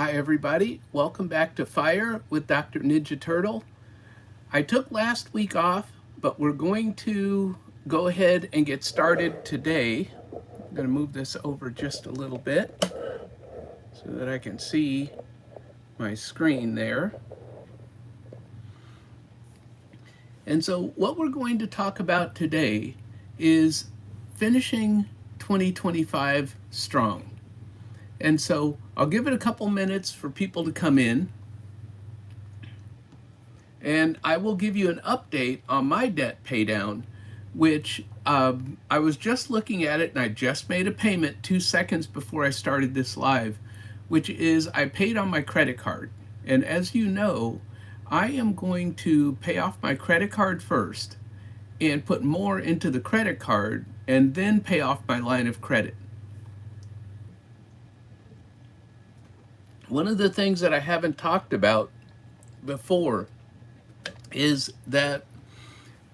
Hi everybody, welcome back to Fire with Dr. Ninja Turtle. I took last week off, but we're going to go ahead and get started today. I'm going to move this over just a little bit so that I can see my screen there. And so what we're going to talk about today is finishing 2025 strong. And so I'll give it a couple minutes for people to come in, and I will give you an update on my debt paydown, which I was just looking at it and I just made a payment 2 seconds before I started this live, which is I paid on my credit card. And as you know, I am going to pay off my credit card first and put more into the credit card and then pay off my line of credit. One of the things that I haven't talked about before is that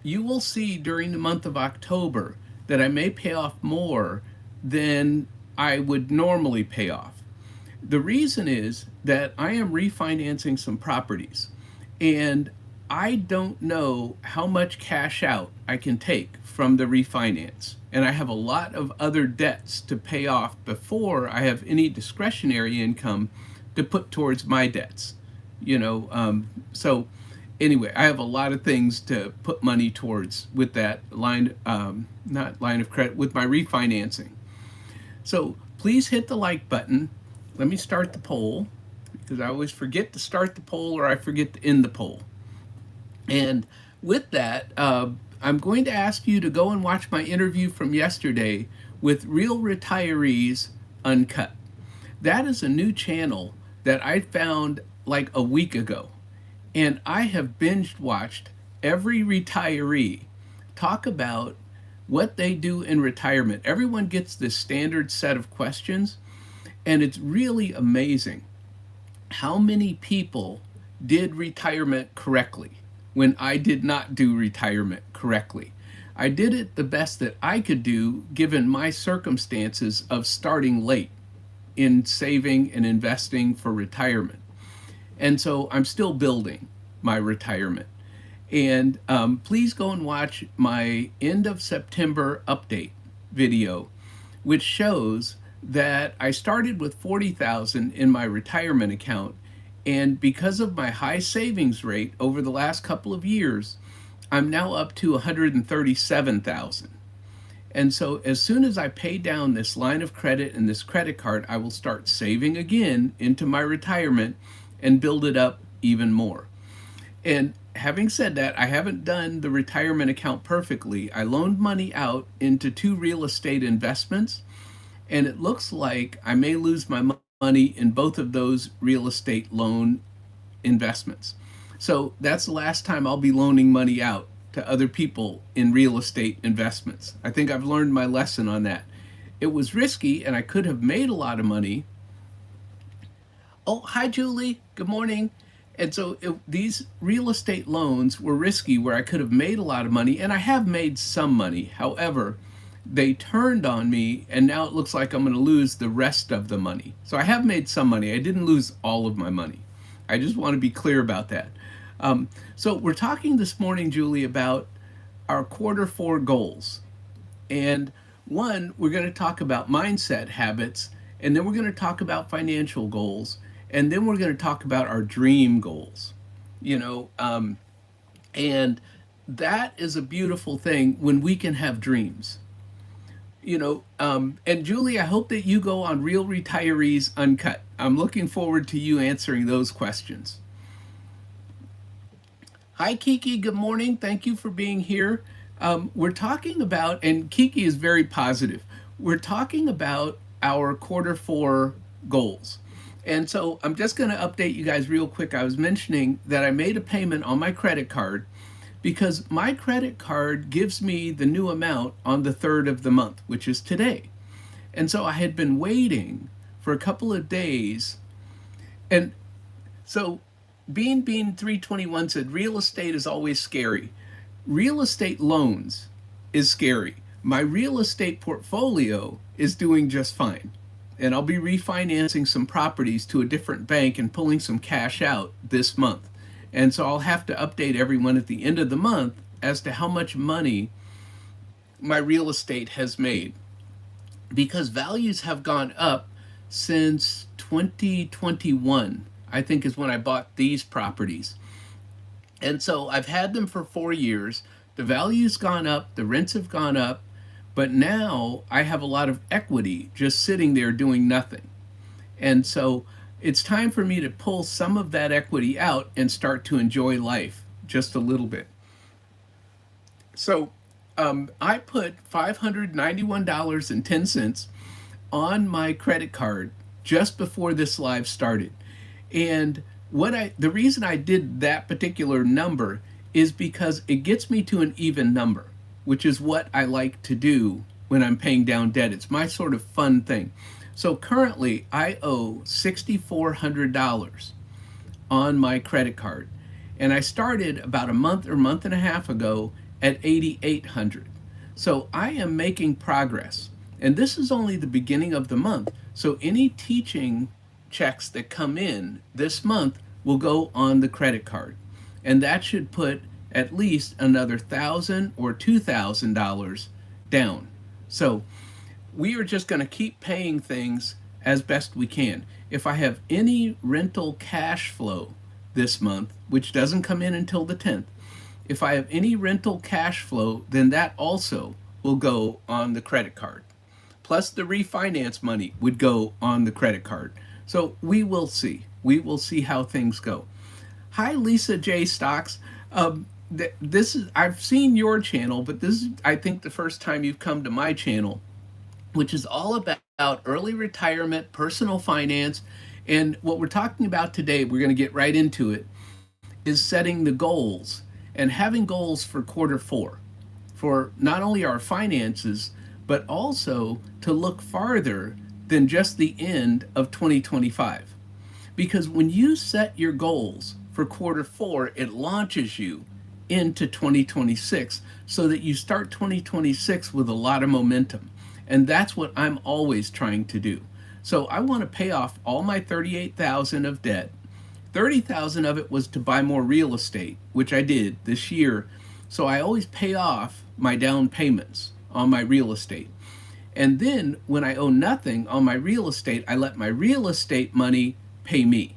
you will see during the month of October that I may pay off more than I would normally pay off. The reason is that I am refinancing some properties, and I don't know how much cash out I can take from the refinance. And I have a lot of other debts to pay off before I have any discretionary income to put towards my debts. So anyway, I have a lot of things to put money towards with that line, not line of credit, with my refinancing. So please hit the like button. Let me start the poll, because I always forget to start the poll or I forget to end the poll. And with that, I'm going to ask you to go and watch my interview from yesterday with Real Retirees Uncut. That is a new channel that I found like a week ago. And I have binge watched every retiree talk about what they do in retirement. Everyone gets this standard set of questions, and it's really amazing how many people did retirement correctly when I did not do retirement correctly. I did it the best that I could do given my circumstances of starting late in saving and investing for retirement. And so I'm still building my retirement. And please go and watch my end of September update video, which shows that I started with 40,000 in my retirement account. And because of my high savings rate over the last couple of years, I'm now up to 137,000. And so as soon as I pay down this line of credit and this credit card, I will start saving again into my retirement and build it up even more. And having said that, I haven't done the retirement account perfectly. I loaned money out into 2 real estate investments, and it looks like I may lose my money in both of those real estate loan investments. So that's the last time I'll be loaning money out to other people in real estate investments. I think I've learned my lesson on that. It was risky and I could have made a lot of money. Oh, hi, Julie. Good morning. And so these real estate loans were risky where I could have made a lot of money, and I have made some money. However, they turned on me, and now it looks like I'm going to lose the rest of the money. So I have made some money. I didn't lose all of my money. I just want to be clear about that. So we're talking this morning, Julie, about our Q4 goals. And one, we're going to talk about mindset habits, and then we're going to talk about financial goals, and then we're going to talk about our dream goals. And that is a beautiful thing when we can have dreams. And Julie, I hope that you go on Real Retirees Uncut. I'm looking forward to you answering those questions. Hi, Kiki. Good morning. Thank you for being here. We're talking about, and Kiki is very positive, we're talking about our Q4 goals. And so I'm just going to update you guys real quick. I was mentioning that I made a payment on my credit card because my credit card gives me the new amount on the 3rd of the month, which is today. And so I had been waiting for a couple of days. And so Bean 321 said, real estate is always scary. Real estate loans is scary. My real estate portfolio is doing just fine. and I'll be refinancing some properties to a different bank and pulling some cash out this month. And so I'll have to update everyone at the end of the month as to how much money my real estate has made, because values have gone up since 2021, I think is when I bought these properties. And so I've had them for 4 years. The value's gone up, the rents have gone up, but now I have a lot of equity just sitting there doing nothing. And so it's time for me to pull some of that equity out and start to enjoy life just a little bit. So I put $591.10 on my credit card just before this live started. And the reason I did that particular number is because it gets me to an even number, which is what I like to do when I'm paying down debt. It's my sort of fun thing. So currently I owe $6,400 on my credit card. And I started about a month or month and a half ago at $8,800. So I am making progress. And this is only the beginning of the month. So any teaching checks that come in this month will go on the credit card. And that should put at least another $1,000 or $2,000 down. So we are just going to keep paying things as best we can. If I have any rental cash flow this month, which doesn't come in until the 10th, if I have any rental cash flow, then that also will go on the credit card. Plus the refinance money would go on the credit card. So we will see. We will see how things go. Hi, Lisa J. Stocks. This is, I've seen your channel, but this is, I think, the first time you've come to my channel, which is all about early retirement, personal finance. And what we're talking about today, we're going to get right into it, is setting the goals and having goals for quarter 4 for not only our finances, but also to look farther than just the end of 2025. Because when you set your goals for quarter 4, it launches you into 2026 so that you start 2026 with a lot of momentum. And that's what I'm always trying to do. So I want to pay off all my $38,000 of debt. $30,000 of it was to buy more real estate, which I did this year. So I always pay off my down payments on my real estate. And then when I owe nothing on my real estate, I let my real estate money pay me.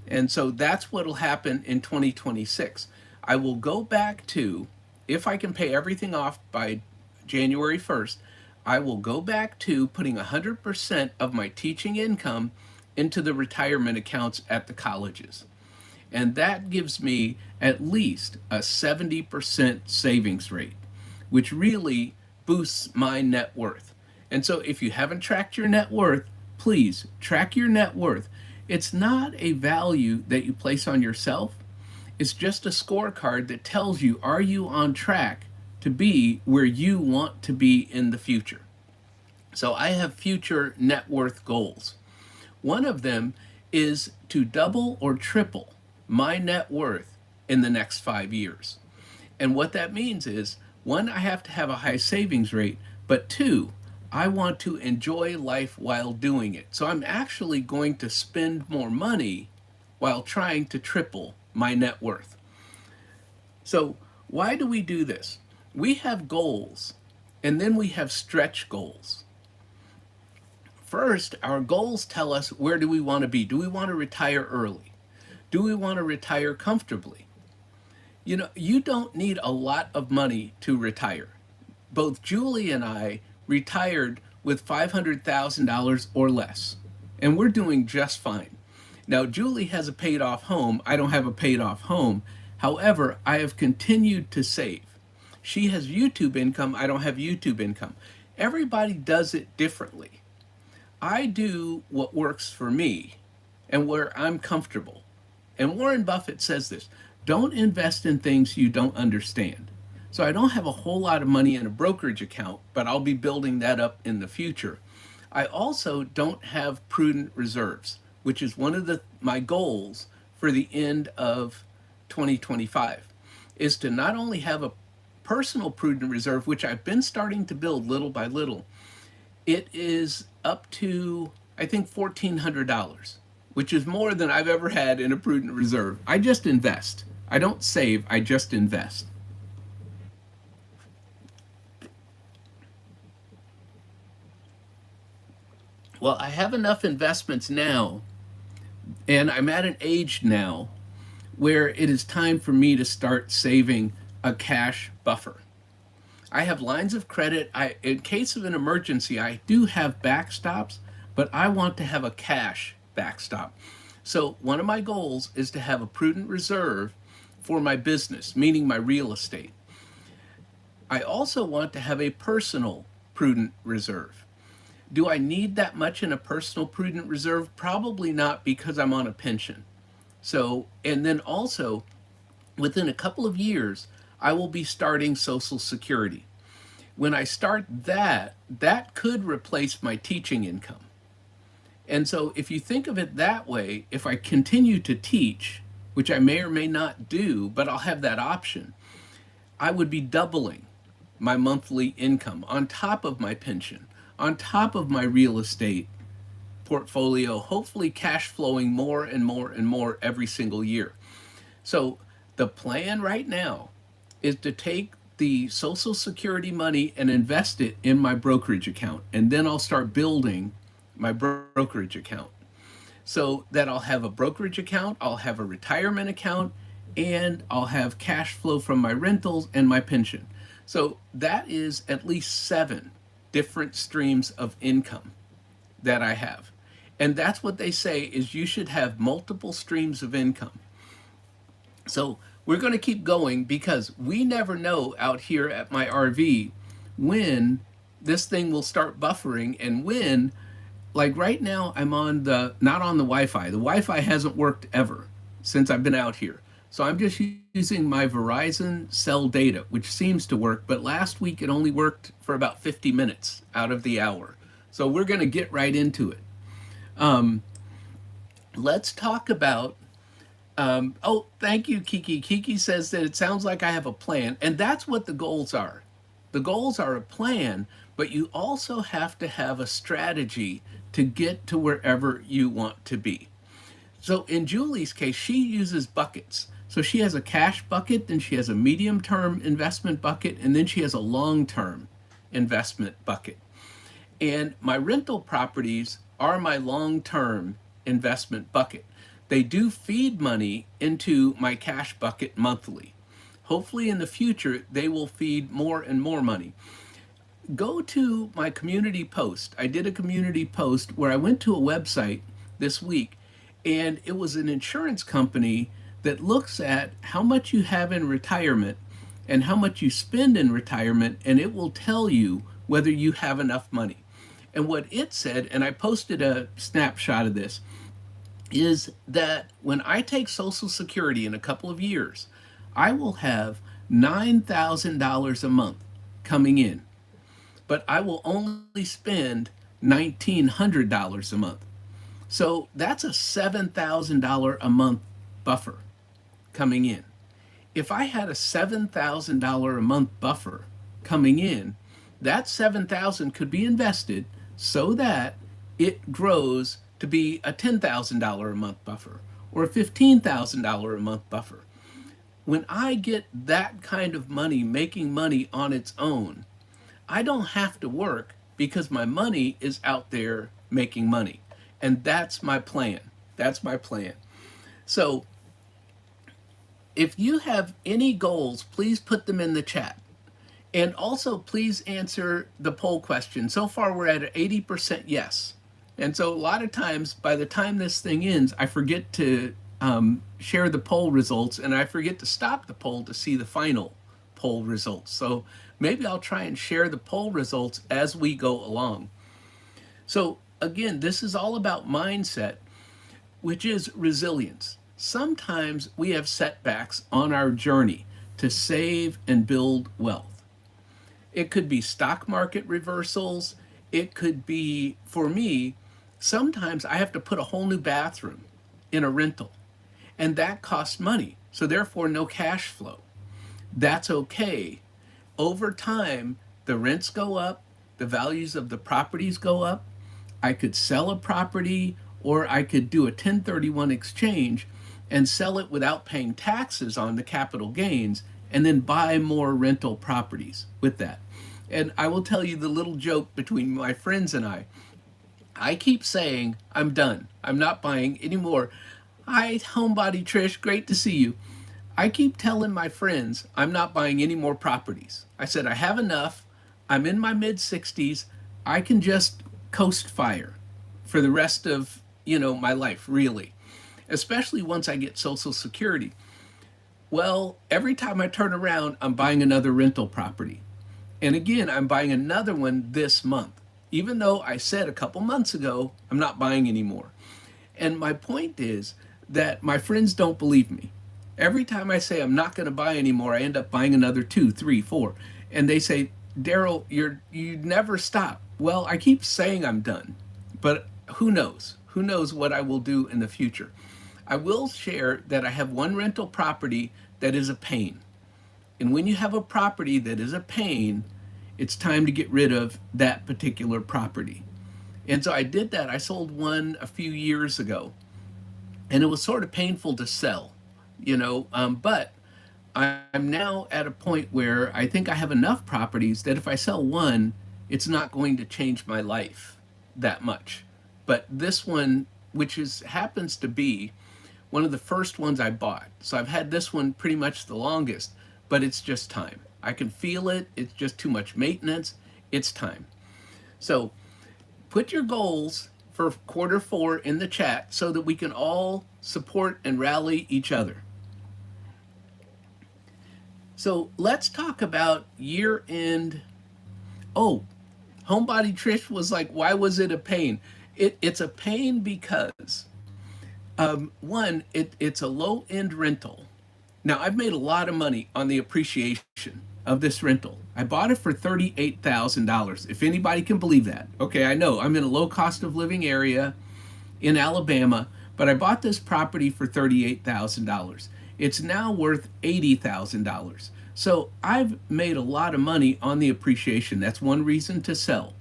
And so that's what will happen in 2026. I will go back to, if I can pay everything off by January 1st, I will go back to putting 100% of my teaching income into the retirement accounts at the colleges. And that gives me at least a 70% savings rate, which really boosts my net worth. And so if you haven't tracked your net worth, please track your net worth. It's not a value that you place on yourself. It's just a scorecard that tells you, are you on track to be where you want to be in the future? So I have future net worth goals. One of them is to double or triple my net worth in the next 5 years. And what that means is, 1, I have to have a high savings rate, but 2, I want to enjoy life while doing it. So I'm actually going to spend more money while trying to triple my net worth. So why do we do this? We have goals, and then we have stretch goals. First, our goals tell us, where do we want to be? Do we want to retire early? Do we want to retire comfortably? You know, you don't need a lot of money to retire. Both Julie and I retired with $500,000 or less, and we're doing just fine. Now, Julie has a paid off home. I don't have a paid off home. However, I have continued to save. She has YouTube income. I don't have YouTube income. Everybody does it differently. I do what works for me and where I'm comfortable. And Warren Buffett says this, don't invest in things you don't understand. So I don't have a whole lot of money in a brokerage account, but I'll be building that up in the future. I also don't have prudent reserves, which is one of my goals for the end of 2025, is to not only have a personal prudent reserve, which I've been starting to build little by little. It is up to I think $1,400, which is more than I've ever had in a prudent reserve. I just invest. I don't save, I just invest. Well, I have enough investments now, and I'm at an age now where it is time for me to start saving a cash buffer. I have lines of credit. In case of an emergency, I do have backstops, but I want to have a cash backstop. So one of my goals is to have a prudent reserve for my business, meaning my real estate. I also want to have a personal prudent reserve. Do I need that much in a personal prudent reserve? Probably not, because I'm on a pension. So, and then also within a couple of years, I will be starting Social Security. When I start that, that could replace my teaching income. And so, if you think of it that way, if I continue to teach, which I may or may not do, but I'll have that option, I would be doubling my monthly income on top of my pension, on top of my real estate portfolio, hopefully cash flowing more and more and more every single year. So the plan right now is to take the Social Security money and invest it in my brokerage account. And then I'll start building my brokerage account so that I'll have a brokerage account, I'll have a retirement account, and I'll have cash flow from my rentals and my pension. So that is at least 7 different streams of income that I have. And that's what they say, is you should have multiple streams of income. So we're going to keep going, because we never know out here at my RV when this thing will start buffering, and when, like right now, I'm on the, not on the Wi-Fi. The Wi-Fi hasn't worked ever since I've been out here. So I'm just using my Verizon cell data, which seems to work, but last week it only worked for about 50 minutes out of the hour. So we're going to get right into it. Let's talk about, oh, thank you, Kiki. Kiki says that it sounds like I have a plan, and that's what the goals are. The goals are a plan, but you also have to have a strategy to get to wherever you want to be. So in Julie's case, she uses buckets. So she has a cash bucket, then she has a medium term investment bucket, and then she has a long term investment bucket. And my rental properties are my long term investment bucket. They do feed money into my cash bucket monthly. Hopefully, in the future, they will feed more and more money. Go to my community post. I did a community post where I went to a website this week, and it was an insurance company that looks at how much you have in retirement and how much you spend in retirement, and it will tell you whether you have enough money. And what it said, and I posted a snapshot of this, is that when I take Social Security in a couple of years, I will have $9,000 a month coming in, but I will only spend $1,900 a month. So that's a $7,000 a month buffer coming in. If I had a $7,000 a month buffer coming in, that $7,000 could be invested so that it grows to be a $10,000 a month buffer or a $15,000 a month buffer. When I get that kind of money making money on its own, I don't have to work, because my money is out there making money. And that's my plan. That's my plan. So if you have any goals, please put them in the chat. And also, please answer the poll question. So far, we're at an 80% yes. And so a lot of times, by the time this thing ends, I forget to share the poll results, and I forget to stop the poll to see the final poll results. So maybe I'll try and share the poll results as we go along. So again, this is all about mindset, which is resilience. Sometimes we have setbacks on our journey to save and build wealth. It could be stock market reversals. It could be, for me, sometimes I have to put a whole new bathroom in a rental, and that costs money. So therefore, no cash flow. That's okay. Over time, the rents go up, the values of the properties go up. I could sell a property, or I could do a 1031 exchange and sell it without paying taxes on the capital gains, and then buy more rental properties with that. And I will tell you the little joke between my friends and I keep saying, I'm done. I'm not buying anymore. Hi, Homebody Trish. Great to see you. I keep telling my friends I'm not buying any more properties. I said, I have enough. I'm in my mid 60s. I can just coast fire for the rest of, my life, really, especially once I get Social Security. Well, every time I turn around, I'm buying another rental property. And again, I'm buying another one this month, even though I said a couple months ago, I'm not buying anymore. And my point is that my friends don't believe me. Every time I say I'm not going to buy anymore, I end up buying another two, three, four. And they say, Daryl, you never stop. Well, I keep saying I'm done, but who knows? Who knows what I will do in the future? I will share that I have one rental property that is a pain. And when you have a property that is a pain, it's time to get rid of that particular property. And so I did that. I sold one a few years ago, and it was sort of painful to sell, but I'm now at a point where I think I have enough properties that if I sell one, it's not going to change my life that much. But this one, which happens to be one of the first ones I bought. So I've had this one pretty much the longest, but it's just time. I can feel it. It's just too much maintenance. It's time. So put your goals for Q4 in the chat so that we can all support and rally each other. So let's talk about year end. Oh, Homebody Trish was like, why was it a pain? It's a pain because, one, it's a low end rental. Now, I've made a lot of money on the appreciation of this rental. I bought it for $38,000, if anybody can believe that. Okay, I know I'm in a low cost of living area in Alabama, but I bought this property for $38,000. It's now worth $80,000. So I've made a lot of money on the appreciation. That's one reason to sell.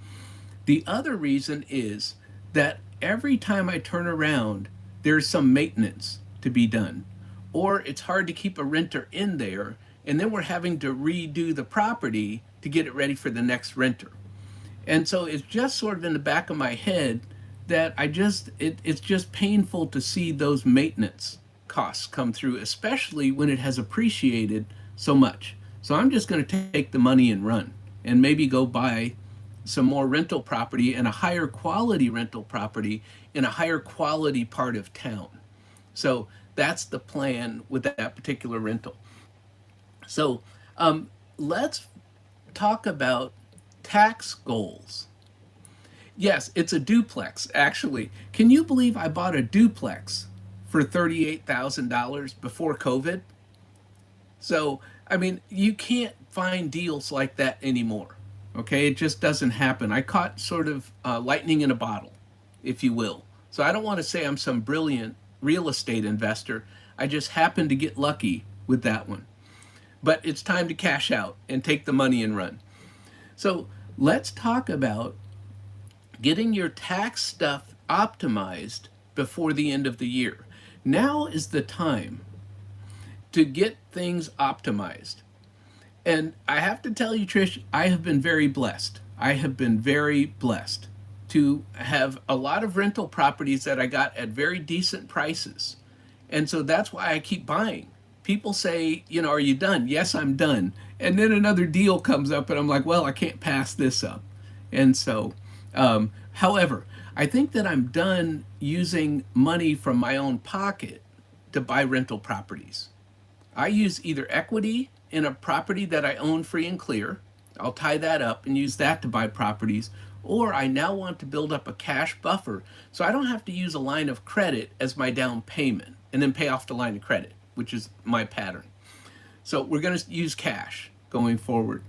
The other reason is that every time I turn around, there's some maintenance to be done. Or it's hard to keep a renter in there, and then we're having to redo the property to get it ready for the next renter. And so it's just sort of in the back of my head that it's just painful to see those maintenance costs come through, especially when it has appreciated so much. So I'm just going to take the money and run and maybe go buy some more rental property and a higher quality rental property in a higher quality part of town. So that's the plan with that particular rental. So let's talk about tax goals. Yes, it's a duplex, actually. Can you believe I bought a duplex for $38,000 before COVID? So, I mean, you can't find deals like that anymore. Okay, it just doesn't happen. I caught sort of lightning in a bottle, if you will. So I don't want to say I'm some brilliant real estate investor. I just happened to get lucky with that one. But it's time to cash out and take the money and run. So let's talk about getting your tax stuff optimized before the end of the year. Now is the time to get things optimized. And I have to tell you, Trish, I have been very blessed. I have been very blessed to have a lot of rental properties that I got at very decent prices. And so that's why I keep buying. People say, are you done? Yes, I'm done. And then another deal comes up and I'm like, well, I can't pass this up. And so, however, I think that I'm done using money from my own pocket to buy rental properties. I use either equity in a property that I own free and clear. I'll tie that up and use that to buy properties. Or I now want to build up a cash buffer so I don't have to use a line of credit as my down payment and then pay off the line of credit, which is my pattern. So we're going to use cash going forward.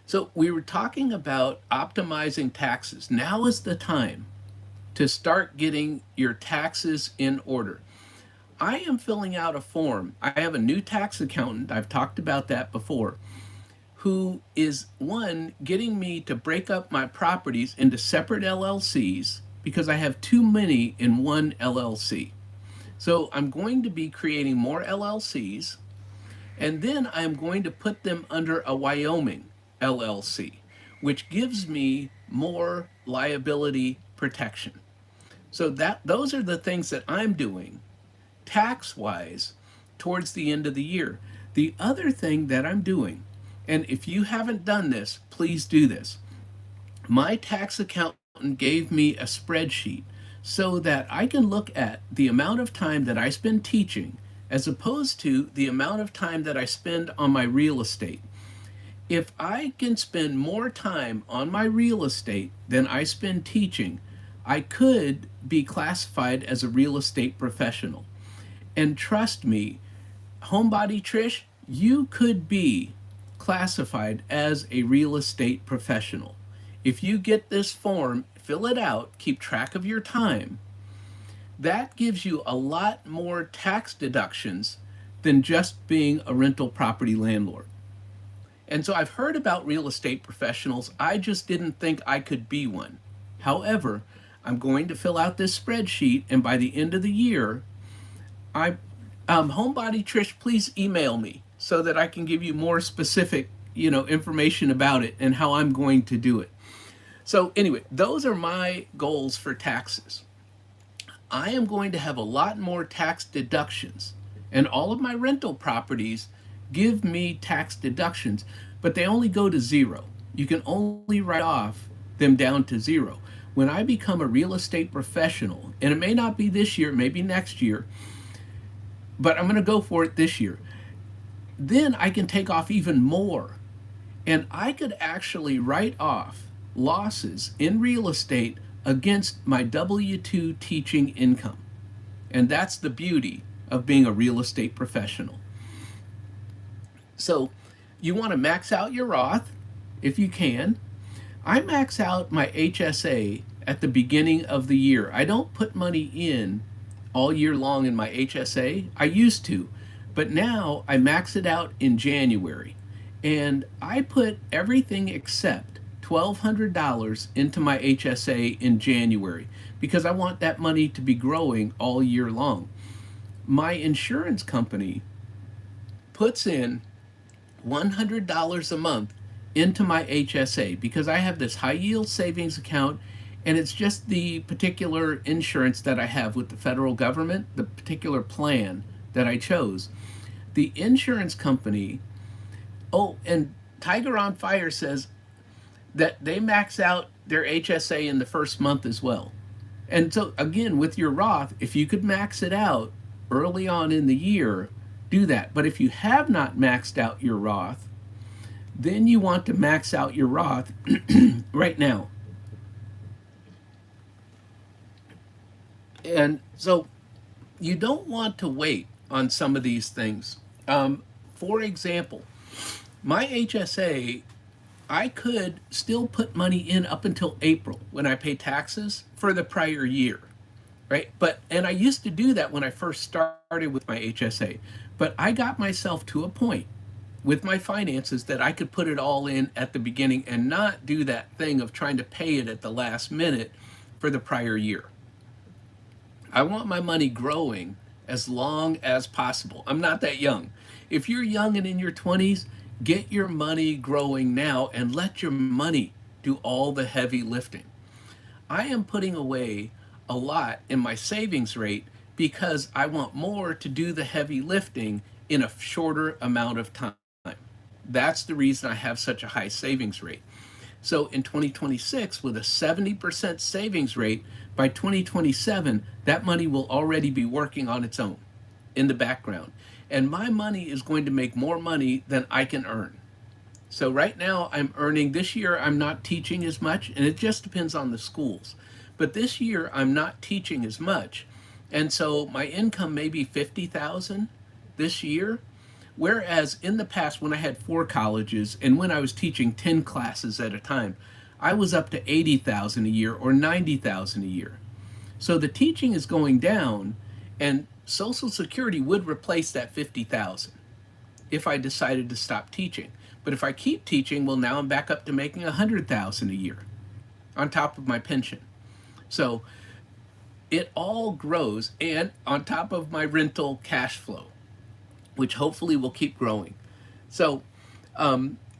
So we were talking about optimizing taxes. Now is the time to start getting your taxes in order. I am filling out a form. I have a new tax accountant. I've talked about that before, who is one getting me to break up my properties into separate LLCs because I have too many in one LLC. So I'm going to be creating more LLCs, and then I'm going to put them under a Wyoming LLC, which gives me more liability protection. So that those are the things that I'm doing tax wise towards the end of the year. The other thing that I'm doing, and if you haven't done this, please do this. My tax accountant gave me a spreadsheet so that I can look at the amount of time that I spend teaching as opposed to the amount of time that I spend on my real estate. If I can spend more time on my real estate than I spend teaching, I could be classified as a real estate professional. And trust me, Homebody Trish, you could be classified as a real estate professional. If you get this form, fill it out, keep track of your time, that gives you a lot more tax deductions than just being a rental property landlord. And so I've heard about real estate professionals. I just didn't think I could be one. However, I'm going to fill out this spreadsheet, and by the end of the year, Homebody Trish, please email me so that I can give you more specific, information about it and how I'm going to do it. So anyway, those are my goals for taxes. I am going to have a lot more tax deductions, and all of my rental properties give me tax deductions, but they only go to zero. You can only write off them down to zero. When I become a real estate professional, and it may not be this year, maybe next year, but I'm going to go for it this year, then I can take off even more. And I could actually write off losses in real estate against my W-2 teaching income. And that's the beauty of being a real estate professional. So you want to max out your Roth if you can. I max out my HSA at the beginning of the year. I don't put money in all year long in my HSA. I used to, but now I max it out in January. And I put everything except $1,200 into my HSA in January because I want that money to be growing all year long. My insurance company puts in $100 a month into my HSA because I have this high yield savings account, and it's just the particular insurance that I have with the federal government, the particular plan that I chose. The insurance company, and Tiger on Fire says that they max out their HSA in the first month as well. And so again, with your Roth, if you could max it out early on in the year, do that. But if you have not maxed out your Roth, then you want to max out your Roth right now. And so you don't want to wait on some of these things. For example, my HSA, I could still put money in up until April when I pay taxes for the prior year, right? And I used to do that when I first started with my HSA, but I got myself to a point with my finances that I could put it all in at the beginning and not do that thing of trying to pay it at the last minute for the prior year. I want my money growing as long as possible. I'm not that young. If you're young and in your 20s, get your money growing now and let your money do all the heavy lifting. I am putting away a lot in my savings rate because I want more to do the heavy lifting in a shorter amount of time. That's the reason I have such a high savings rate. So in 2026, with a 70% savings rate, by 2027, that money will already be working on its own in the background. And my money is going to make more money than I can earn. So right now I'm earning, this year I'm not teaching as much, and it just depends on the schools. But this year I'm not teaching as much. And so my income may be $50,000 this year. Whereas in the past, when I had 4 colleges and when I was teaching 10 classes at a time, I was up to $80,000 a year or $90,000 a year. So the teaching is going down, and Social Security would replace that $50,000 if I decided to stop teaching. But if I keep teaching, well, now I'm back up to making 100,000 a year on top of my pension. So it all grows, and on top of my rental cash flow, which hopefully will keep growing. So,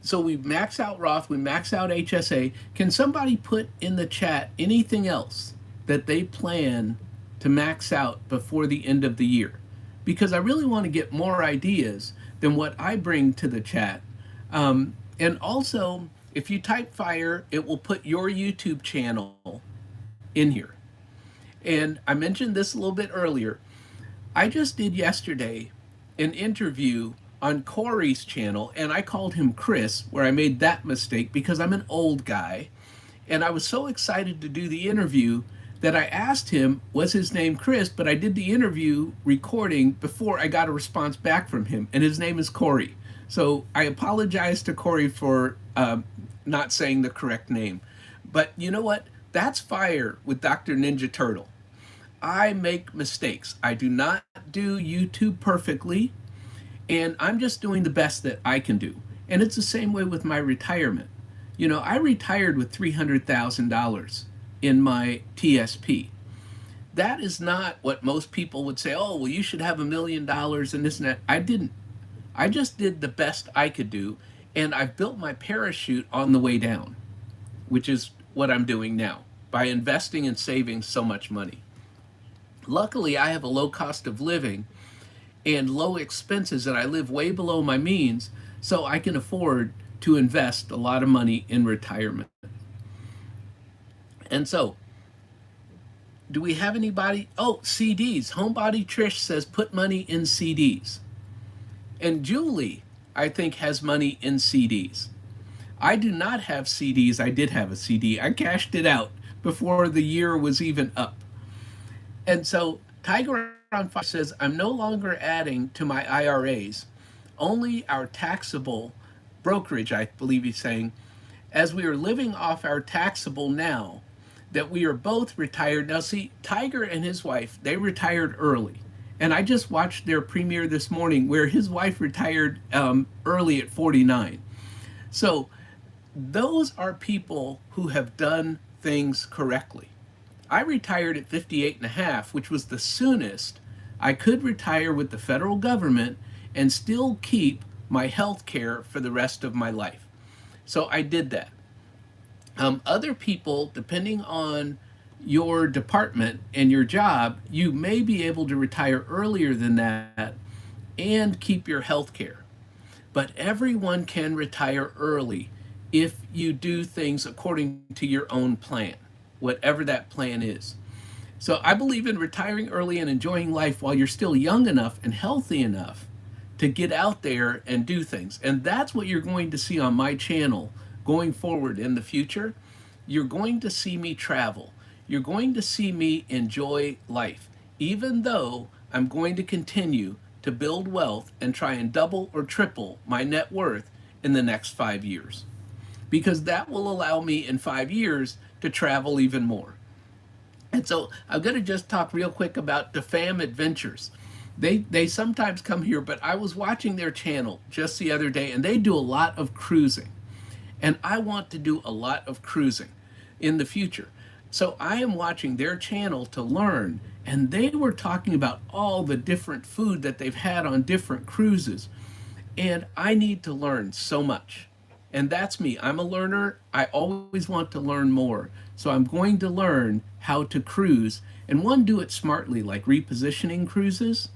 so we max out Roth, we max out HSA. Can somebody put in the chat anything else that they plan to max out before the end of the year? Because I really want to get more ideas than what I bring to the chat. And also, if you type fire, it will put your YouTube channel in here. And I mentioned this a little bit earlier. I just did yesterday an interview on Corey's channel, and I called him Chris, where I made that mistake because I'm an old guy. And I was so excited to do the interview that I asked him, was his name Chris? But I did the interview recording before I got a response back from him, and his name is Corey. So I apologize to Corey for not saying the correct name. But you know what? That's fire with Dr. Ninja Turtle. I make mistakes. I do not do YouTube perfectly, and I'm just doing the best that I can do. And it's the same way with my retirement. You know, I retired with $300,000 in my TSP. That is not what most people would say, oh, well, you should have $1,000,000 and this and that. I didn't. I just did the best I could do, and I've built my parachute on the way down, which is what I'm doing now by investing and saving so much money. Luckily, I have a low cost of living and low expenses, and I live way below my means, so I can afford to invest a lot of money in retirement. And so, do we have anybody? Oh, CDs. Homebody Trish says put money in CDs. And Julie, I think, has money in CDs. I do not have CDs. I did have a CD. I cashed it out before the year was even up. And so Tiger on Fire says, I'm no longer adding to my IRAs, only our taxable brokerage, I believe he's saying, as we are living off our taxable now that we are both retired. Now, see, Tiger and his wife, they retired early. And I just watched their premiere this morning where his wife retired early at 49. So those are people who have done things correctly. I retired at 58 and a half, which was the soonest I could retire with the federal government and still keep my health care for the rest of my life. So I did that. Other people, depending on your department and your job, you may be able to retire earlier than that and keep your health care. But everyone can retire early if you do things according to your own plan, whatever that plan is. So I believe in retiring early and enjoying life while you're still young enough and healthy enough to get out there and do things. And that's what you're going to see on my channel going forward in the future. You're going to see me travel. You're going to see me enjoy life, even though I'm going to continue to build wealth and try and double or triple my net worth in the next 5 years. Because that will allow me in 5 years to travel even more. And so I'm going to just talk real quick about DeFam Adventures. They sometimes come here, but I was watching their channel just the other day, and they do a lot of cruising. And I want to do a lot of cruising in the future. So I am watching their channel to learn, and they were talking about all the different food that they've had on different cruises. And I need to learn so much. And that's me. I'm a learner. I always want to learn more. So I'm going to learn how to cruise, and do it smartly, like repositioning cruises,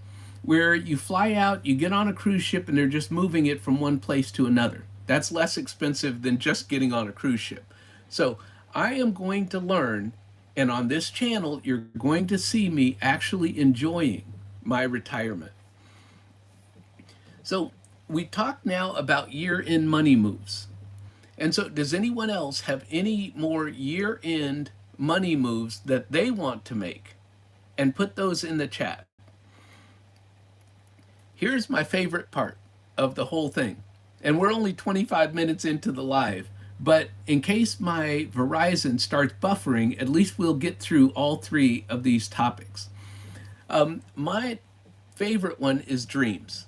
where you fly out, you get on a cruise ship, and they're just moving it from one place to another. That's less expensive than just getting on a cruise ship. So I am going to learn, and on this channel, you're going to see me actually enjoying my retirement. So we talked now about year-end money moves. And so does anyone else have any more year-end money moves that they want to make? And put those in the chat. Here's my favorite part of the whole thing. And we're only 25 minutes into the live, but in case my Verizon starts buffering, at least we'll get through all three of these topics. My favorite one is dreams.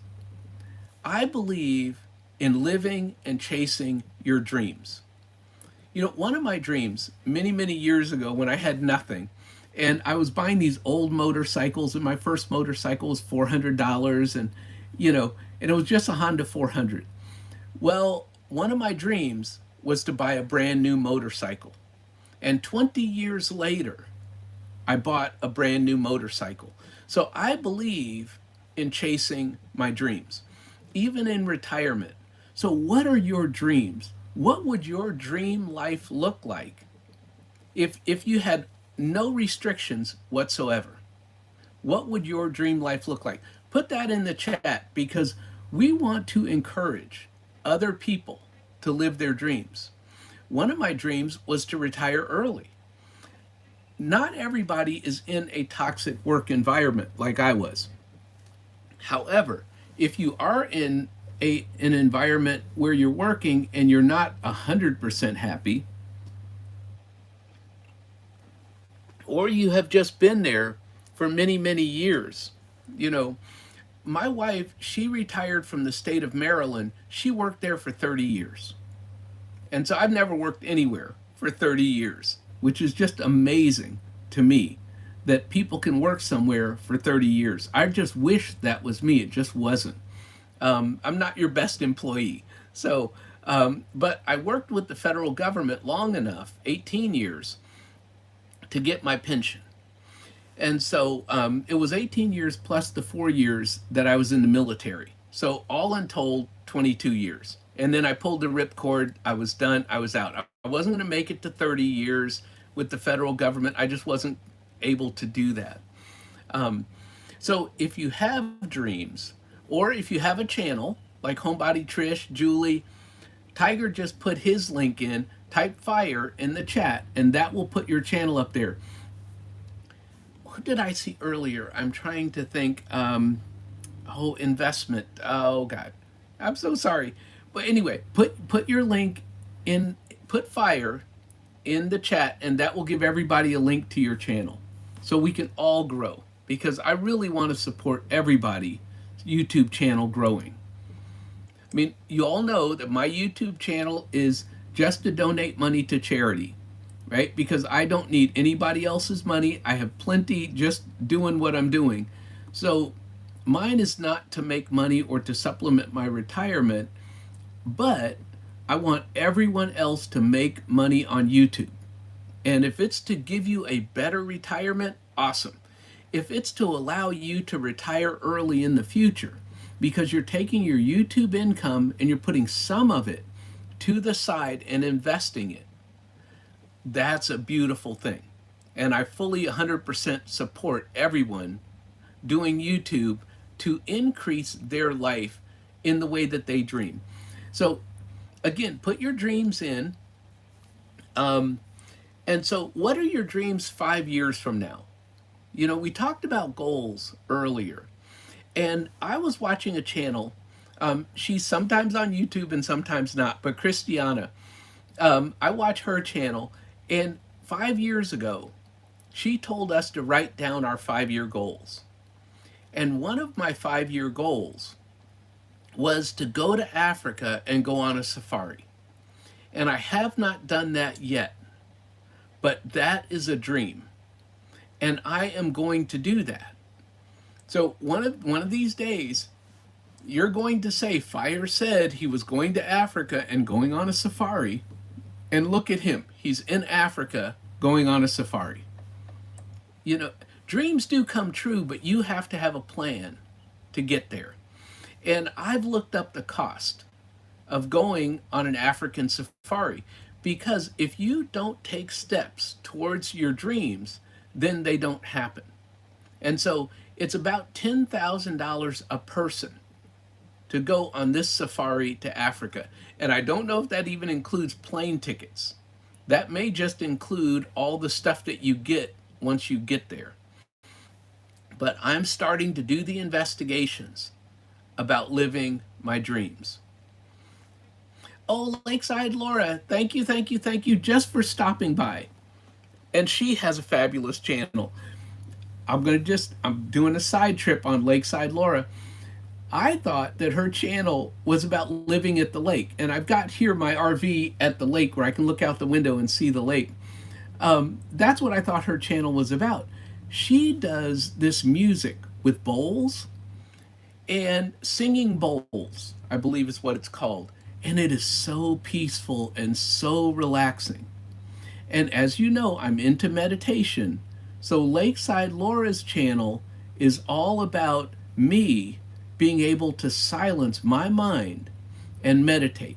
I believe in living and chasing your dreams. You know, one of my dreams many, many years ago when I had nothing, and I was buying these old motorcycles, and my first motorcycle was $400, and, you know, and it was just a Honda 400. Well, one of my dreams was to buy a brand new motorcycle. And 20 years later, I bought a brand new motorcycle. So I believe in chasing my dreams, even in retirement. So, what are your dreams? What would your dream life look like if you had no restrictions whatsoever? What would your dream life look like? Put that in the chat because we want to encourage other people to live their dreams. One of my dreams was to retire early. Not everybody is in a toxic work environment like I was. However, if you are in an environment where you're working and you're not 100% happy, or you have just been there for many, many years, you know, my wife, she retired from the state of Maryland. She worked there for 30 years. And so I've never worked anywhere for 30 years, which is just amazing to me that people can work somewhere for 30 years. I just wish that was me. It just wasn't. I'm not your best employee. So, but I worked with the federal government long enough, 18 years, to get my pension. And so it was 18 years plus the 4 years that I was in the military. So all in told, 22 years. And then I pulled the ripcord. I was done. I was out. I wasn't going to make it to 30 years with the federal government. I just wasn't able to do that. So if you have dreams, or if you have a channel like Homebody Trish, Julie, Tiger just put his link in, type fire in the chat, and that will put your channel up there. What did I see earlier? I'm trying to think. Oh, investment. Oh, God. I'm so sorry. But anyway, put your link in, put fire in the chat, and that will give everybody a link to your channel so we can all grow, because I really want to support everybody's YouTube channel growing. I mean, you all know that my YouTube channel is just to donate money to charity, right? Because I don't need anybody else's money. I have plenty just doing what I'm doing. So mine is not to make money or to supplement my retirement, but I want everyone else to make money on YouTube. And if it's to give you a better retirement, awesome. If it's to allow you to retire early in the future, because you're taking your YouTube income and you're putting some of it to the side and investing it, that's a beautiful thing. And I fully 100% support everyone doing YouTube to increase their life in the way that they dream. So again, put your dreams in. And so what are your dreams 5 years from now? You know, we talked about goals earlier, and I was watching a channel. She's sometimes on YouTube and sometimes not, but Christiana, I watch her channel, and 5 years ago, she told us to write down our 5-year goals. And one of my 5-year goals was to go to Africa and go on a safari. And I have not done that yet, but that is a dream. And I am going to do that. So one of these days, you're going to say, Fire said he was going to Africa and going on a safari. And look at him. He's in Africa going on a safari. You know, dreams do come true, but you have to have a plan to get there. And I've looked up the cost of going on an African safari, because if you don't take steps towards your dreams, then they don't happen. And so it's about $10,000 a person to go on this safari to Africa. And I don't know if that even includes plane tickets. That may just include all the stuff that you get once you get there. But I'm starting to do the investigations about living my dreams. Oh, Lakeside Laura, thank you, thank you, thank you just for stopping by. And she has a fabulous channel. I'm doing a side trip on Lakeside Laura. I thought that her channel was about living at the lake. And I've got here my RV at the lake where I can look out the window and see the lake. That's what I thought her channel was about. She does this music with bowls and singing bowls, I believe is what it's called. And it is so peaceful and so relaxing. And as you know, I'm into meditation. So Lakeside Laura's channel is all about me being able to silence my mind and meditate.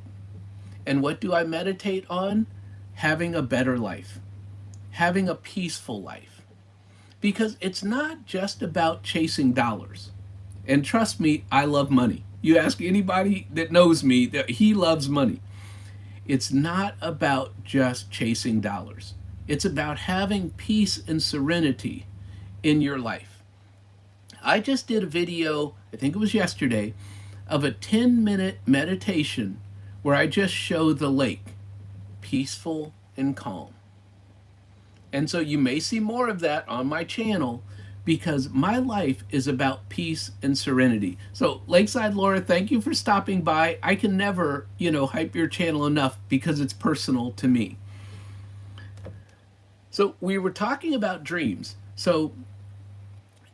And what do I meditate on? Having a better life, having a peaceful life. Because it's not just about chasing dollars. And trust me, I love money. You ask anybody that knows me, that he loves money. It's not about just chasing dollars. It's about having peace and serenity in your life. I just did a video, I think it was yesterday, of a 10-minute meditation where I just show the lake, peaceful and calm. And so you may see more of that on my channel because my life is about peace and serenity. So Lakeside Laura, thank you for stopping by. I can never, hype your channel enough because it's personal to me. So we were talking about dreams. So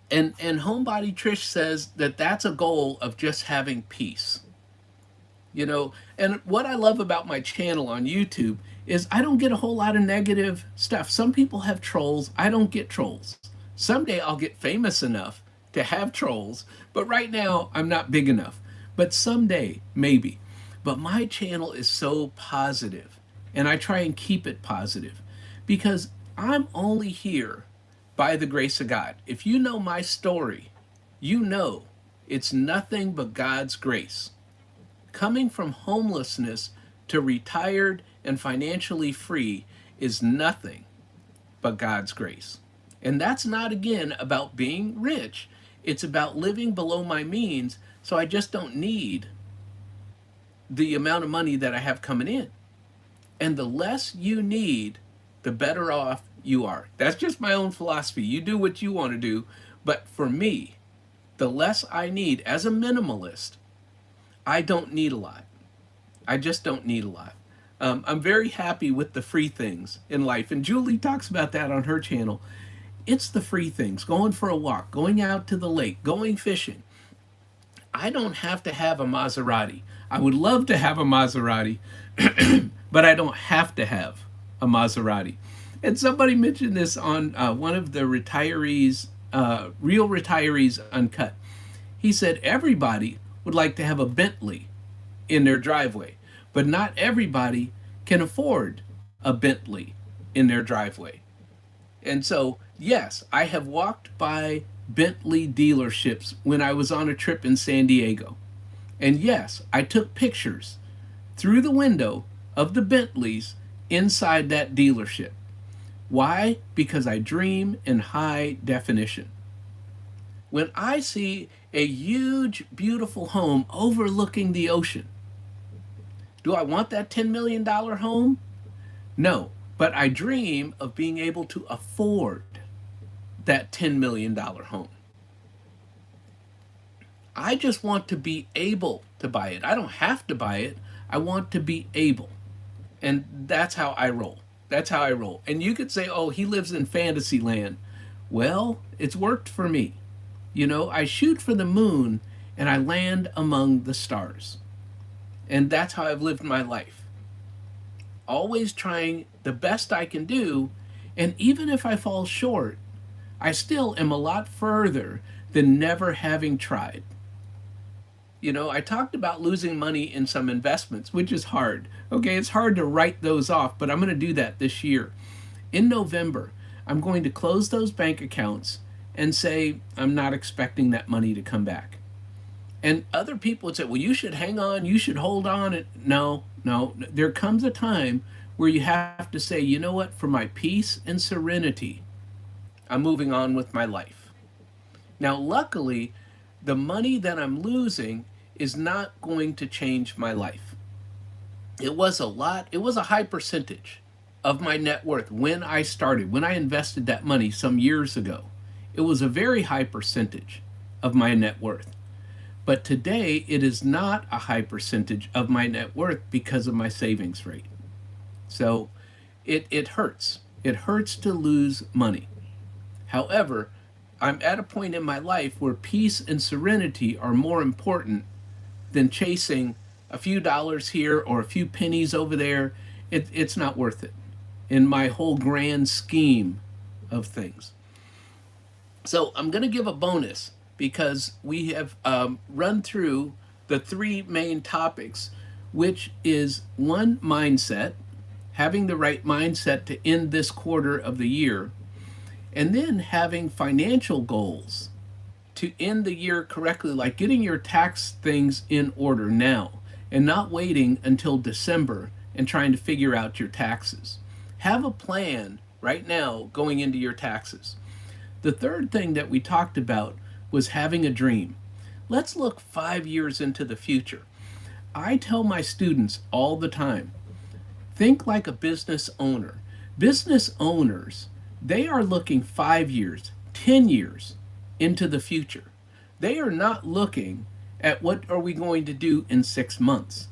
and Homebody Trish says that that's a goal of just having peace. And what I love about my channel on YouTube is I don't get a whole lot of negative stuff. Some people have trolls. I don't get trolls. Someday I'll get famous enough to have trolls, but right now I'm not big enough. But someday, maybe. But my channel is so positive, and I try and keep it positive because I'm only here by the grace of God. If you know my story, you know it's nothing but God's grace. Coming from homelessness to retired and financially free is nothing but God's grace. And that's not, again, about being rich. It's about living below my means, so I just don't need the amount of money that I have coming in. And the less you need, the better off you are. That's just my own philosophy. You do what you want to do. But for me, the less I need, as a minimalist, I don't need a lot. I just don't need a lot. I'm very happy with the free things in life. And Julie talks about that on her channel. It's the free things, going for a walk, going out to the lake, going fishing. I don't have to have a Maserati. I would love to have a Maserati, but I don't have to have a Maserati. And somebody mentioned this on one of the retirees, Real Retirees Uncut. He said everybody would like to have a Bentley in their driveway, but not everybody can afford a Bentley in their driveway. And so, yes, I have walked by Bentley dealerships when I was on a trip in San Diego. And yes, I took pictures through the window of the Bentleys inside that dealership. Why? Because I dream in high definition. When I see a huge, beautiful home overlooking the ocean, do I want that $10 million home? No, but I dream of being able to afford that $10 million home. I just want to be able to buy it. I don't have to buy it. I want to be able. And that's how I roll. That's how I roll. And you could say, oh, he lives in fantasy land. Well, it's worked for me. I shoot for the moon and I land among the stars. And that's how I've lived my life. Always trying the best I can do. And even if I fall short, I still am a lot further than never having tried. I talked about losing money in some investments, which is hard. Okay, it's hard to write those off, but I'm going to do that this year. In November, I'm going to close those bank accounts and say I'm not expecting that money to come back. And other people would say, well, you should hang on, you should hold on. No. There comes a time where you have to say, you know what, for my peace and serenity, I'm moving on with my life. Now, luckily, the money that I'm losing is not going to change my life. It was a high percentage of my net worth when I started, when I invested that money some years ago. It was a very high percentage of my net worth. But today, it is not a high percentage of my net worth because of my savings rate. So it hurts. It hurts to lose money. However, I'm at a point in my life where peace and serenity are more important than chasing a few dollars here or a few pennies over there. It's not worth it in my whole grand scheme of things. So I'm going to give a bonus because we have run through the three main topics, which is one, mindset, having the right mindset to end this quarter of the year, and then having financial goals to end the year correctly, like getting your tax things in order now and not waiting until December and trying to figure out your taxes. Have a plan right now going into your taxes. The third thing that we talked about was having a dream. Let's look 5 years into the future. I tell my students all the time, think like a business owner. Business owners, they are looking 5 years, 10 years into the future. They are not looking at what are we going to do in 6 months.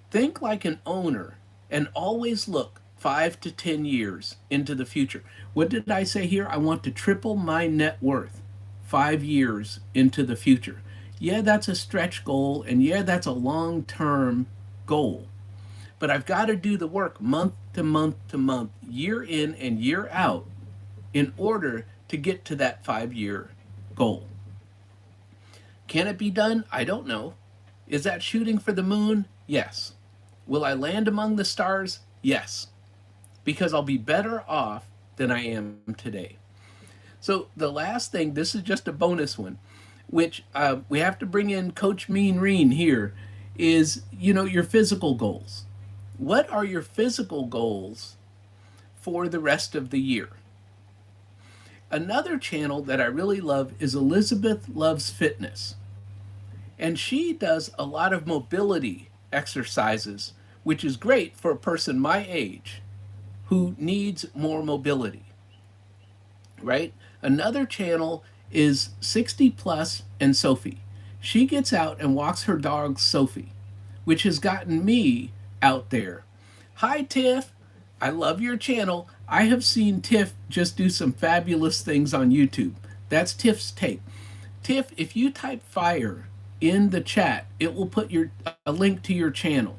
Think like an owner and always look 5 to 10 years into the future. What did I say here? I want to triple my net worth 5 years into the future. Yeah, that's a stretch goal, and yeah, that's a long-term goal. But I've got to do the work month to month to month, year in and year out, in order to get to that 5 year goal. Can it be done? I don't know. Is that shooting for the moon? Yes. Will I land among the stars? Yes. Because I'll be better off than I am today. So the last thing, this is just a bonus one, which we have to bring in Coach Mean Reen here, is, your physical goals. What are your physical goals for the rest of the year? Another channel that I really love is Elizabeth Loves Fitness. And she does a lot of mobility exercises, which is great for a person my age who needs more mobility, right? Another channel is 60 Plus and Sophie. She gets out and walks her dog, Sophie, which has gotten me out there. Hi, Tiff. I love your channel. I have seen Tiff just do some fabulous things on YouTube. That's Tiff's take. Tiff, if you type fire in the chat, it will put a link to your channel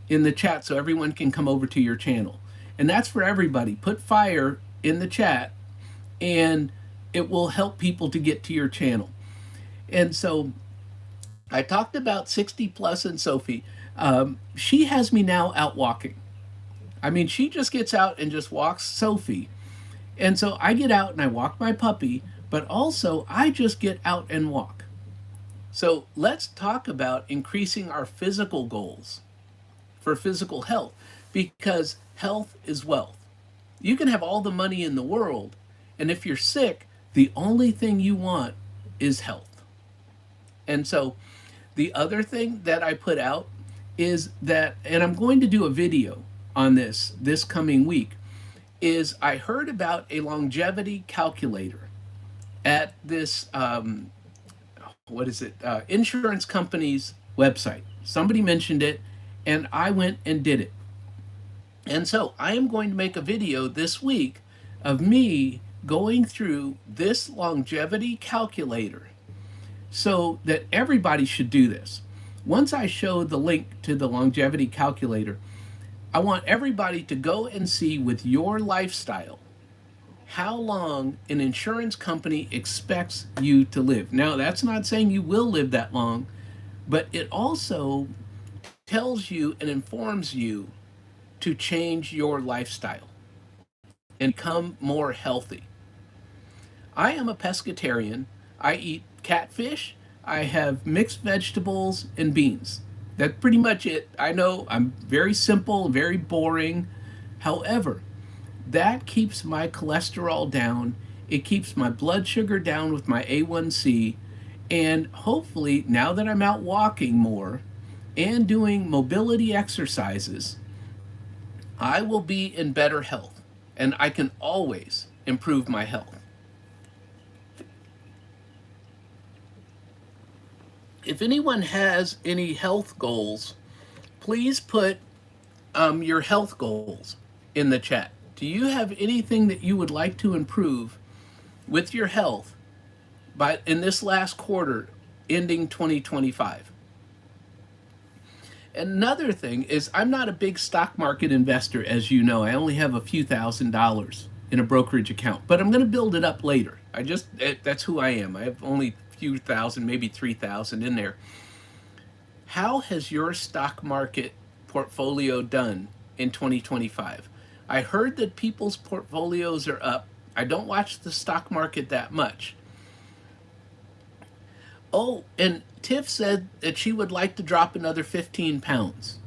in the chat so everyone can come over to your channel. And that's for everybody. Put fire in the chat and it will help people to get to your channel. And so I talked about 60 Plus and Sophie. She has me now out walking. I mean, she just gets out and just walks Sophie. And so I get out and I walk my puppy, but also I just get out and walk. So let's talk about increasing our physical goals for physical health, because health is wealth. You can have all the money in the world, and if you're sick, the only thing you want is health. And so the other thing that I put out is that, and I'm going to do a video on this coming week, is I heard about a longevity calculator at this, insurance company's website. Somebody mentioned it, and I went and did it. And so I am going to make a video this week of me going through this longevity calculator so that everybody should do this. Once I show the link to the longevity calculator, I want everybody to go and see with your lifestyle how long an insurance company expects you to live. Now, that's not saying you will live that long, but it also tells you and informs you to change your lifestyle and become more healthy. I am a pescatarian. I eat catfish. I have mixed vegetables and beans. That's pretty much it. I know I'm very simple, very boring. However, that keeps my cholesterol down. It keeps my blood sugar down with my A1C. And hopefully, now that I'm out walking more and doing mobility exercises, I will be in better health, and I can always improve my health. If anyone has any health goals, please put your health goals in the chat. Do you have anything that you would like to improve with your health by in this last quarter ending 2025? Another thing is, I'm not a big stock market investor, as you know. I only have a few $1,000s in a brokerage account, but I'm going to build it up later. That's who I am. I have only a few thousand, maybe 3,000 in there. How has your stock market portfolio done in 2025? I heard that people's portfolios are up. I don't watch the stock market that much. Oh, and Tiff said that she would like to drop another 15 pounds.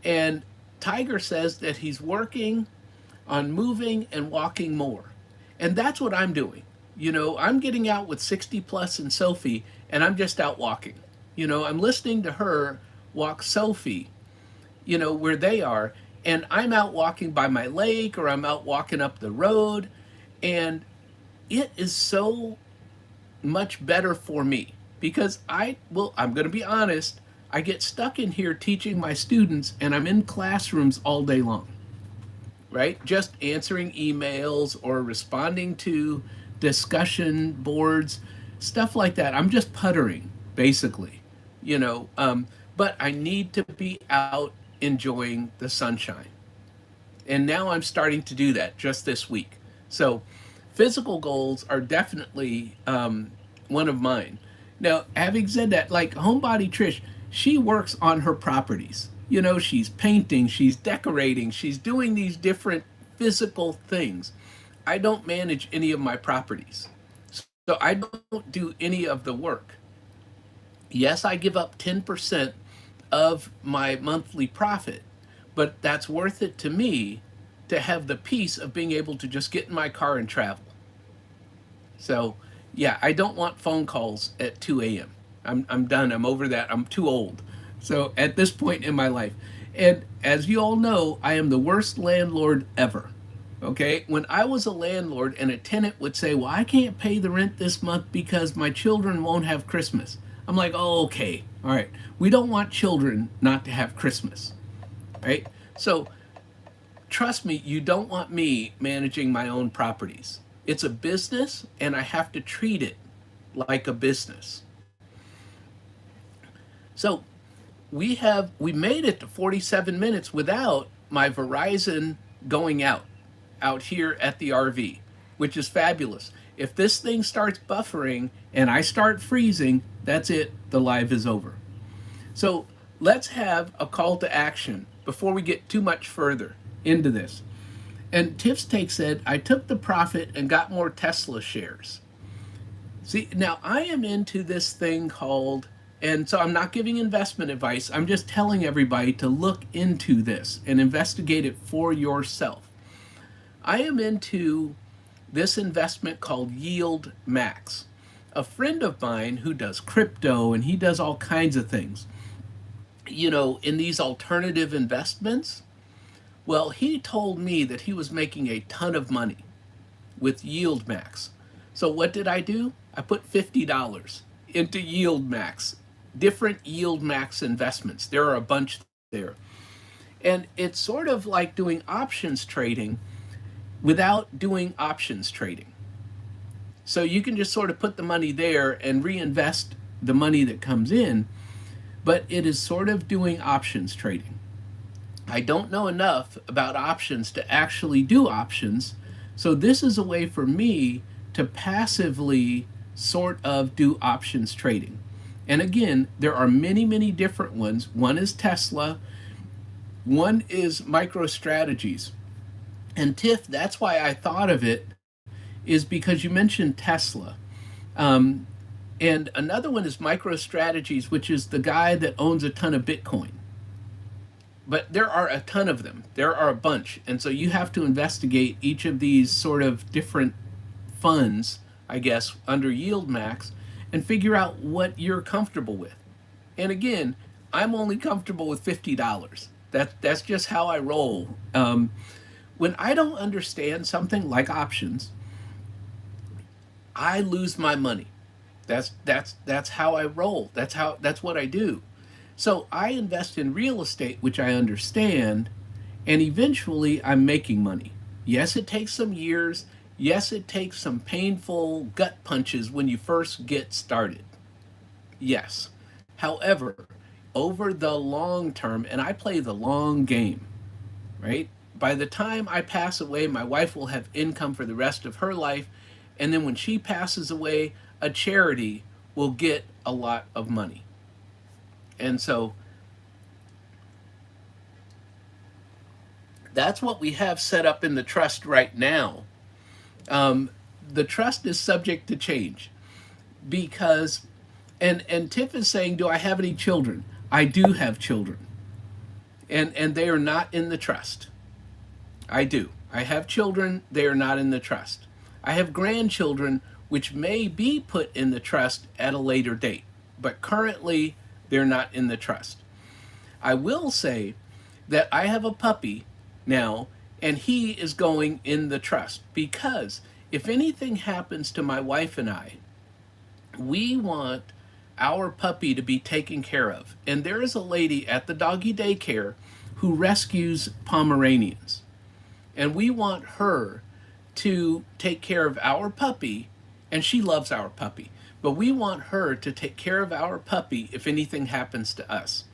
And Tiger says that he's working on moving and walking more. And that's what I'm doing. I'm getting out with 60 plus and Sophie, and I'm just out walking. I'm listening to her walk Sophie, where they are, and I'm out walking by my lake or I'm out walking up the road, and it is so much better for me because I'm going to be honest, I get stuck in here teaching my students and I'm in classrooms all day long, right? Just answering emails or responding to discussion boards, stuff like that. I'm just puttering, basically, but I need to be out enjoying the sunshine. And now I'm starting to do that just this week. So physical goals are definitely one of mine. Now, having said that, like Homebody Trish, she works on her properties. She's painting, she's decorating, she's doing these different physical things. I don't manage any of my properties. So I don't do any of the work. Yes, I give up 10% of my monthly profit, but that's worth it to me to have the peace of being able to just get in my car and travel. So, yeah, I don't want phone calls at 2 a.m. I'm done. I'm over that. I'm too old. So, at this point in my life, and as you all know, I am the worst landlord ever. Okay? When I was a landlord and a tenant would say, well, I can't pay the rent this month because my children won't have Christmas. I'm like, oh, okay. All right. We don't want children not to have Christmas. Right? So, trust me, you don't want me managing my own properties. It's a business, and I have to treat it like a business. So we made it to 47 minutes without my Verizon going out here at the RV, which is fabulous. If this thing starts buffering and I start freezing, that's it. The live is over. So let's have a call to action before we get too much further into this. And Tiff's take said, I took the profit and got more Tesla shares. See, now I am into this thing called, and so I'm not giving investment advice. I'm just telling everybody to look into this and investigate it for yourself. I am into this investment called Yield Max. A friend of mine who does crypto and he does all kinds of things, in these alternative investments. Well, he told me that he was making a ton of money with Yield Max. So what did I do? I put $50 into Yield Max, different Yield Max investments. There are a bunch there. And it's sort of like doing options trading without doing options trading. So you can just sort of put the money there and reinvest the money that comes in, but it is sort of doing options trading. I don't know enough about options to actually do options, so this is a way for me to passively sort of do options trading. And again, there are many, many different ones. One is Tesla, one is MicroStrategies. And Tiff, that's why I thought of it, is because you mentioned Tesla. And another one is MicroStrategies, which is the guy that owns a ton of Bitcoin. But there are a ton of them. There are a bunch. And so you have to investigate each of these sort of different funds, I guess, under Yield Max and figure out what you're comfortable with. And again, I'm only comfortable with $50. That's just how I roll. When I don't understand something like options, I lose my money. That's how I roll. That's what I do. So I invest in real estate, which I understand, and eventually I'm making money. Yes, it takes some years. Yes, it takes some painful gut punches when you first get started. Yes. However, over the long term, and I play the long game, right? By the time I pass away, my wife will have income for the rest of her life. And then when she passes away, a charity will get a lot of money. And so that's what we have set up in the trust right now. Um, the trust is subject to change because, and Tiff is saying, do I have any children? I do have children, and they are not in the trust. I do. I have children, they are not in the trust. I have grandchildren, which may be put in the trust at a later date, but currently they're not in the trust. I will say that I have a puppy now, and he is going in the trust because if anything happens to my wife and I, we want our puppy to be taken care of. And there is a lady at the doggy daycare who rescues Pomeranians. And we want her to take care of our puppy, and she loves our puppy. But we want her to take care of our puppy if anything happens to us.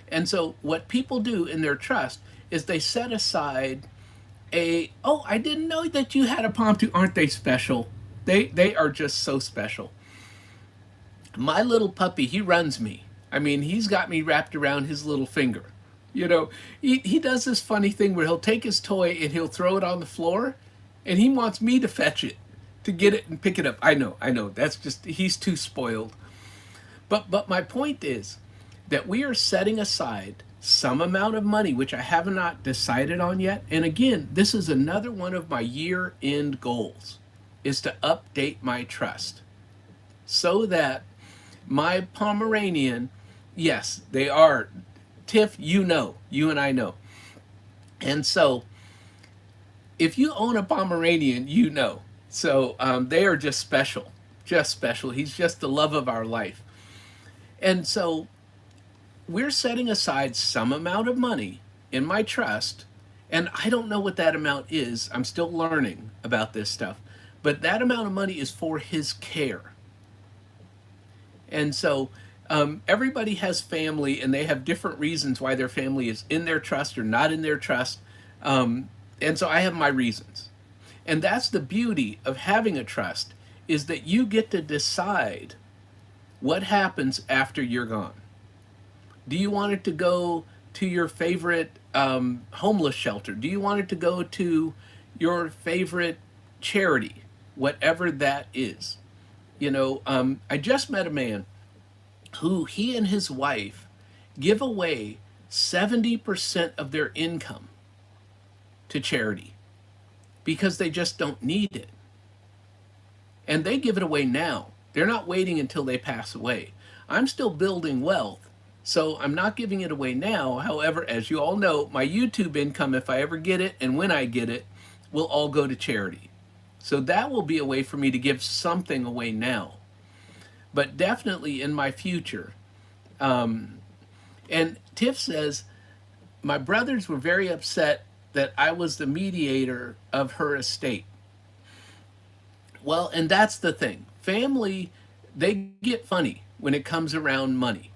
And so, what people do in their trust is they set aside oh, I didn't know that you had a palm too. Aren't they special? They are just so special. My little puppy, he runs me. I mean, he's got me wrapped around his little finger. You know, he does this funny thing where he'll take his toy and he'll throw it on the floor, and he wants me to fetch it, to get it and pick it up. I know. That's just, he's too spoiled. But my point is that we are setting aside some amount of money, which I have not decided on yet. And again, this is another one of my year-end goals, is to update my trust so that my Pomeranian, yes, they are, Tiff, you know, you and I know. And so if you own a Pomeranian, you know. So they are just special, just special. He's just the love of our life. And so we're setting aside some amount of money in my trust, and I don't know what that amount is. I'm still learning about this stuff. But that amount of money is for his care. And so everybody has family, and they have different reasons why their family is in their trust or not in their trust. And so I have my reasons. And that's the beauty of having a trust, is that you get to decide what happens after you're gone. Do you want it to go to your favorite homeless shelter? Do you want it to go to your favorite charity, whatever that is? You know, I just met a man who, he and his wife give away 70% of their income to charity because they just don't need it. And they give it away now. They're not waiting until they pass away. I'm still building wealth, so I'm not giving it away now. However, as you all know, my YouTube income, if I ever get it and when I get it, will all go to charity. So that will be a way for me to give something away now. But definitely in my future. And Tiff says, my brothers were very upset that I was the mediator of her estate. Well, and that's the thing. Family, they get funny when it comes around money.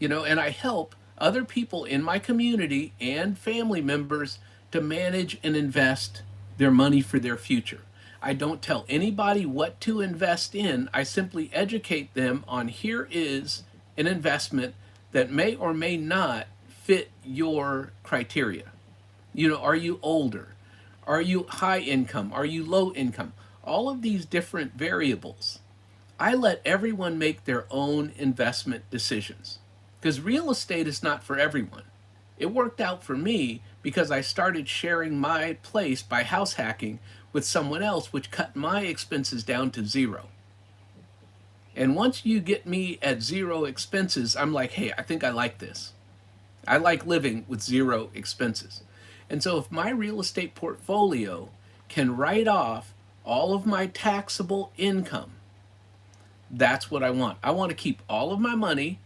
You know, and I help other people in my community and family members to manage and invest their money for their future. I don't tell anybody what to invest in. I simply educate them on, here is an investment that may or may not fit your criteria. You know, are you older? Are you high income? Are you low income? All of these different variables. I let everyone make their own investment decisions because real estate is not for everyone. It worked out for me because I started sharing my place by house hacking with someone else, which cut my expenses down to zero. And once you get me at zero expenses, I'm like, hey, I think I like this. I like living with zero expenses. And so if my real estate portfolio can write off all of my taxable income, That's what I want. I want to keep all of my money.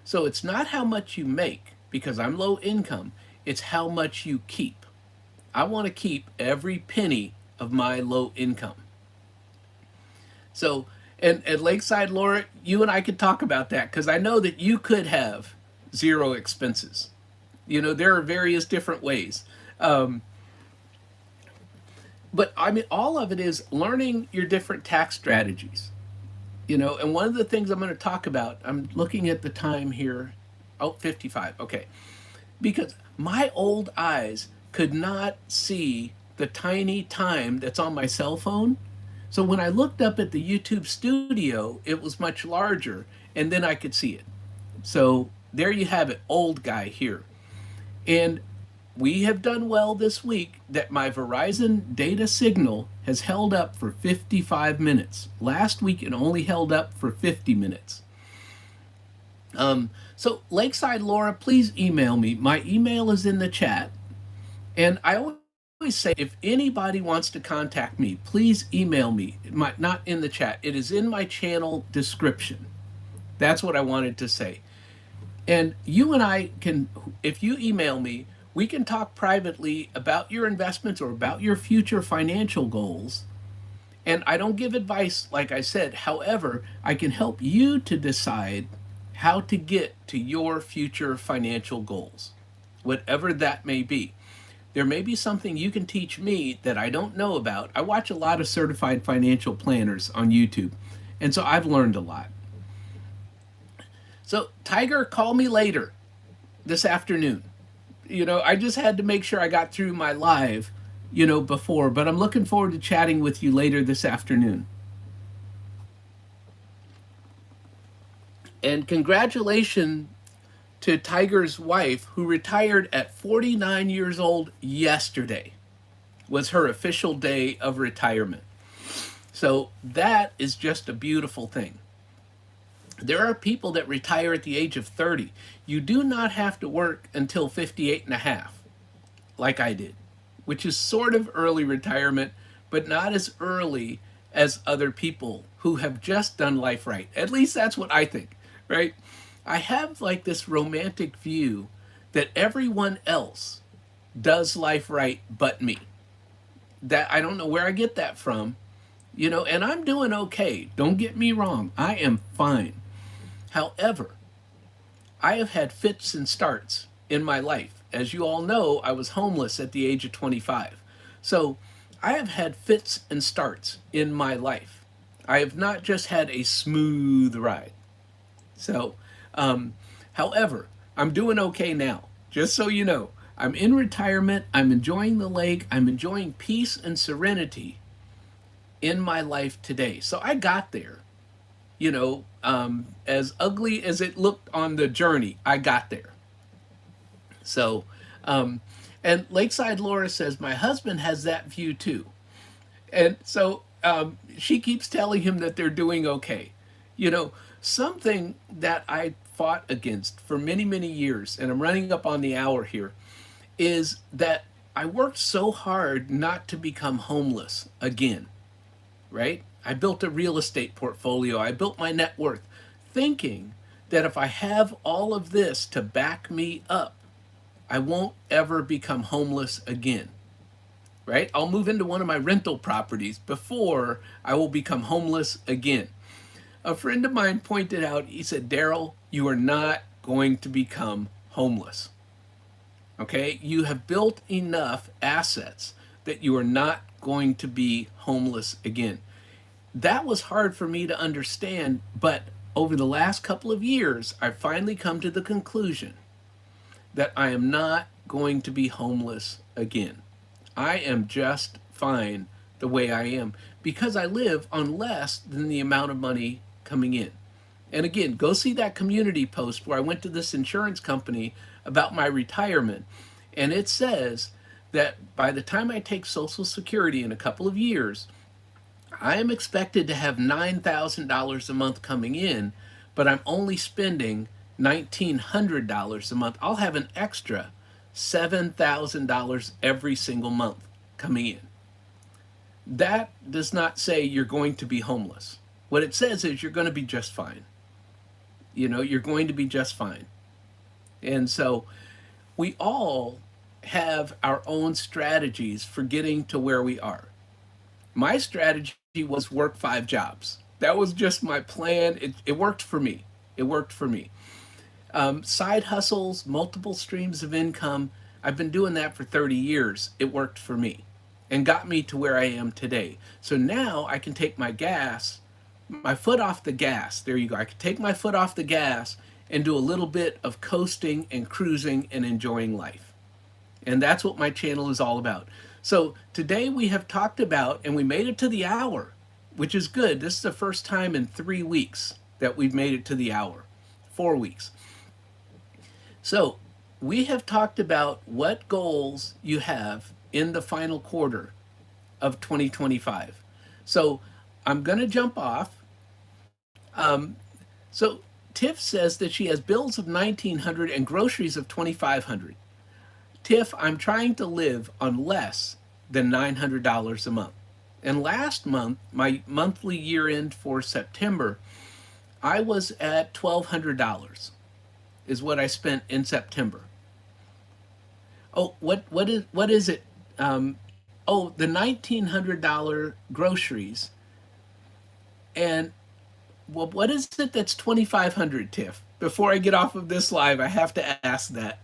So it's not how much you make, because I'm low income, it's how much you keep. I want to keep every penny of my low income. So, and at Lakeside, Laura, you and I could talk about that, because I know that you could have zero expenses. You know, there are various different ways. Um, but I mean, all of it is learning your different tax strategies. You know, and one of the things I'm going to talk about, I'm looking at the time here. Oh, 55. Okay. Because my old eyes could not see the tiny time that's on my cell phone. So when I looked up at the YouTube studio, it was much larger, and then I could see it. So there you have it, old guy here. And we have done well this week that my Verizon data signal has held up for 55 minutes. Last week it only held up for 50 minutes. So Lakeside Laura, please email me. My email is in the chat. And I always say, if anybody wants to contact me, please email me. Not in the chat. It is in my channel description. That's what I wanted to say. And you and I can, if you email me, we can talk privately about your investments or about your future financial goals. And I don't give advice, like I said. However, I can help you to decide how to get to your future financial goals, whatever that may be. There may be something you can teach me that I don't know about. I watch a lot of certified financial planners on YouTube, and so I've learned a lot. So, Tiger, call me later this afternoon. You know, I just had to make sure I got through my live, before, but I'm looking forward to chatting with you later this afternoon. And congratulations to Tiger's wife, who retired at 49 years old yesterday, was her official day of retirement. So that is just a beautiful thing. There are people that retire at the age of 30. You do not have to work until 58 and a half, like I did, which is sort of early retirement, but not as early as other people who have just done life right. At least that's what I think, right? I have like this romantic view that everyone else does life right but me. That I don't know where I get that from, and I'm doing okay. Don't get me wrong. I am fine. However, I have had fits and starts in my life. As you all know, I was homeless at the age of 25. So I have had fits and starts in my life. I have not just had a smooth ride. So, however, I'm doing okay now. Just so you know, I'm in retirement. I'm enjoying the lake. I'm enjoying peace and serenity in my life today. So I got there. As ugly as it looked on the journey, I got there. So, and Lakeside Laura says, my husband has that view too. And so she keeps telling him that they're doing okay. Something that I fought against for many, many years, and I'm running up on the hour here, is that I worked so hard not to become homeless again, right? I built a real estate portfolio. I built my net worth thinking that if I have all of this to back me up, I won't ever become homeless again, right? I'll move into one of my rental properties before I will become homeless again. A friend of mine pointed out, he said, Daryl, you are not going to become homeless. Okay? You have built enough assets that you are not going to be homeless again. That was hard for me to understand, but over the last couple of years, I've finally come to the conclusion that I am not going to be homeless again. I am just fine the way I am because I live on less than the amount of money coming in. And again, go see that community post where I went to this insurance company about my retirement. And it says that by the time I take Social Security in a couple of years, I am expected to have $9,000 a month coming in, but I'm only spending $1,900 a month. I'll have an extra $7,000 every single month coming in. That does not say you're going to be homeless. What it says is you're going to be just fine. You know, you're going to be just fine. And so we all have our own strategies for getting to where we are. My strategy was work 5 jobs. That was just my plan. It worked for me. It worked for me. Side hustles, multiple streams of income. I've been doing that for 30 years. It worked for me and got me to where I am today. So now I can take my foot off the gas. There you go. I can take my foot off the gas and do a little bit of coasting and cruising and enjoying life. And that's what my channel is all about. So today we have talked about, and we made it to the hour, which is good. This is the first time in 3 weeks that we've made it to the hour, 4 weeks. So we have talked about what goals you have in the final quarter of 2025. So I'm going to jump off. So Tiff says that she has bills of $1,900 and groceries of $2,500. Tiff, I'm trying to live on less than $900 a month. And last month, my monthly year end for September, I was at $1,200 is what I spent in September. Oh, what is it? Oh, the $1,900 groceries. And well, what is it that's $2,500, Tiff? Before I get off of this live, I have to ask that.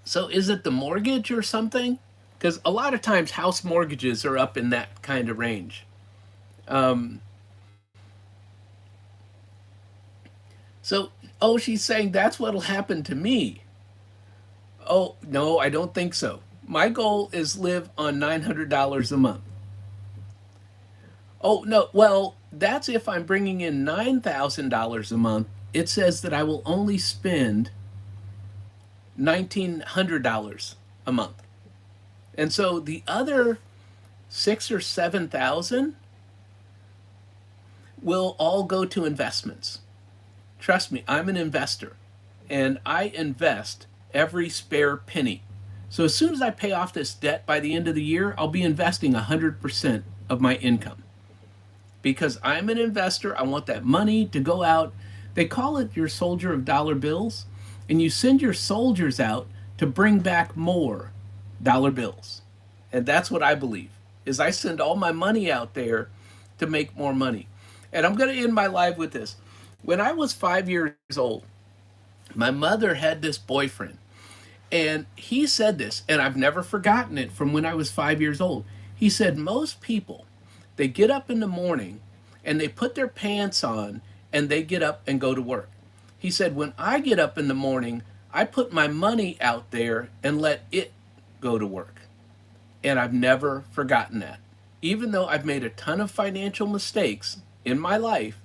So is it the mortgage or something? Because a lot of times house mortgages are up in that kind of range. So, oh, she's saying that's what'll happen to me. Oh, no, I don't think so. My goal is live on $900 a month. Oh, no, well, that's if I'm bringing in $9,000 a month. It says that I will only spend $1,900 a month. And so the other 6 or 7,000 will all go to investments. Trust me, I'm an investor and I invest every spare penny. So as soon as I pay off this debt by the end of the year, I'll be investing 100% of my income. Because I'm an investor, I want that money to go out. They call it your soldier of dollar bills, and you send your soldiers out to bring back more dollar bills. And that's what I believe, is I send all my money out there to make more money. And I'm going to end my live with this. When I was 5 years old, my mother had this boyfriend, and he said this, and I've never forgotten it from when I was 5 years old. He said, most people, they get up in the morning and they put their pants on and they get up and go to work. He said, when I get up in the morning, I put my money out there and let it go to work. And I've never forgotten that. Even though I've made a ton of financial mistakes in my life,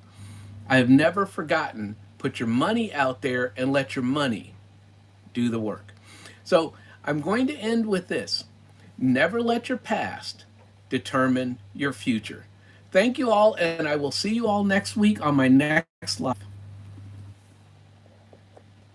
I have never forgotten, put your money out there and let your money do the work. So I'm going to end with this. Never let your past determine your future. Thank you all, and I will see you all next week on my next live.